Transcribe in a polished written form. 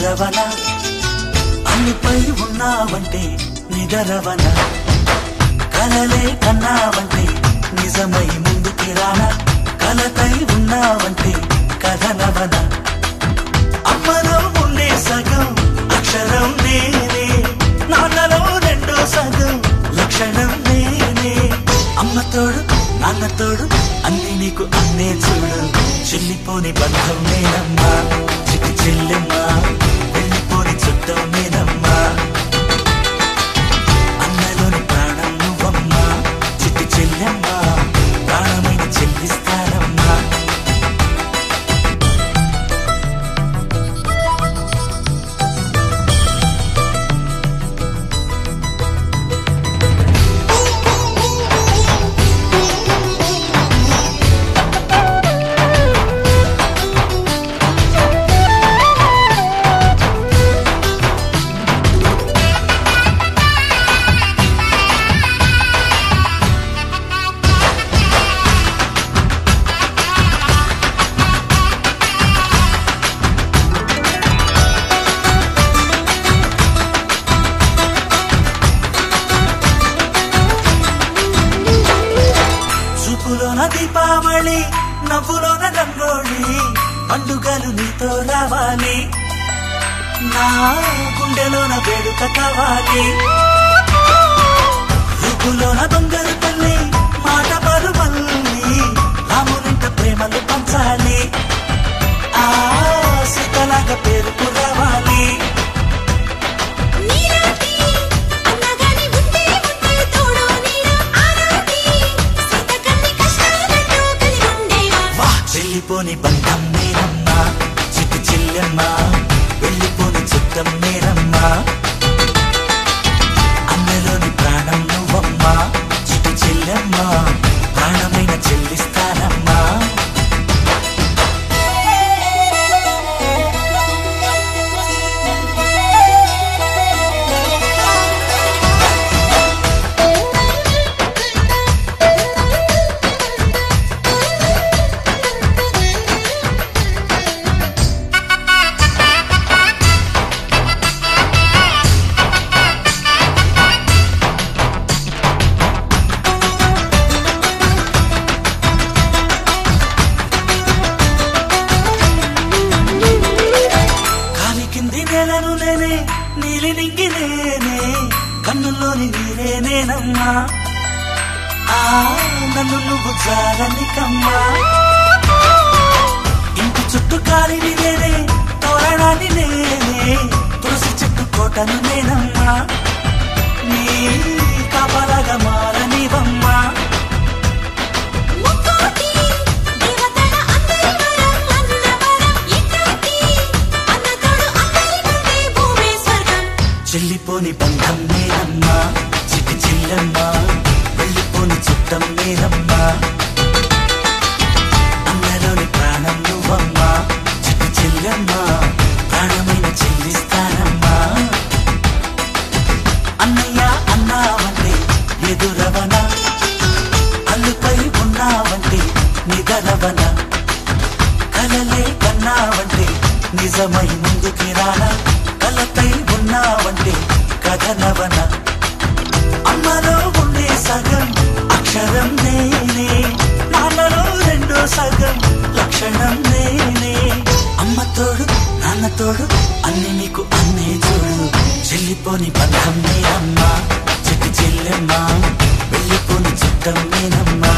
ఎదురవన అన్నిపై ఉన్నావంటే నిదరవన కలలే కన్నావంటే నిజమై ముందుకి రానా కలతై ఉన్నావంటే కథనవన అమ్మలో ఉండే సగం అక్షరం నేనే నాన్నలో రెండో సగం లక్షణం నేనే అమ్మ తోడు నాన్న తోడు అన్ని నీకు అన్నే చూడు చెల్లిపోని బంధం నేనమ్మా చిట్టి చెల్లెమ్మా వెళ్ళిపోని చుట్టం నేనమ్మా అన్నలోని ప్రాణం నువ్వమ్మా చిట్టి చెల్లెమ్మా ప్రాణమైన చెల్లిస్తానమ్మా దీపావళి నవ్వులోన రంగోళి పండుగలు నీతో రావాలి నా గుండెలోన వేడుక కావాలి రూపులోన దొంగలు తల్లి మాట పరువల్లి రామునింట ప్రేమలు పంచాలి ఆ సీతలాగా పేరుకు రావాలి వెళ్ళిపోని బంధం నేనమ్మా చిట్టి చెల్లెమ్మా వెళ్ళిపోని చుట్టం నేనమ్మా అన్నలోని ప్రాణం నువ్వమ్మా చిట్టి చెల్లెమ్మా ప్రాణమైన చెల్లిస్తానమ్మా నీలి నింగి నేనే కన్నుల్లోని నీరే నేనమ్మా ఆ నన్ను నువ్వు జారనికమ్మా ఇంటి చుట్టూ కాలిని నేనే తోరణాన్ని నేనే తులసి చెట్టు కోటను నేనమ్మా నీ కాపలాగా మారనివమ్మా చెల్లిపోని బంధం నేనమ్మా చిట్టి చెల్లెమ్మా వెళ్ళిపోని చుట్టం నేనమ్మా అన్నలోని ప్రాణం నువ్వమ్మా చిట్టి చెల్లెమ్మా ప్రాణమైన చెల్లిస్తానమ్మా అన్నయ్య అన్నావంటే ఎదురవన అల్లుపై ఉన్నావంటే నిదరవన కలలే కన్నావంటే నిజమై ముందుకి రానా కలతై ఉన్నావంటే కథనవన అమ్మలో ఉండే సగం అక్షరం నేనే నాన్నలో రెండో సగం లక్షణం నేనే అమ్మ తోడు నాన్న తోడు అన్ని నీకు అన్నే చూడు చెల్లిపోని బంధం నేనమ్మా చిట్టి చెల్లెమ్మా వెళ్ళిపోని చుట్టం నేనమ్మా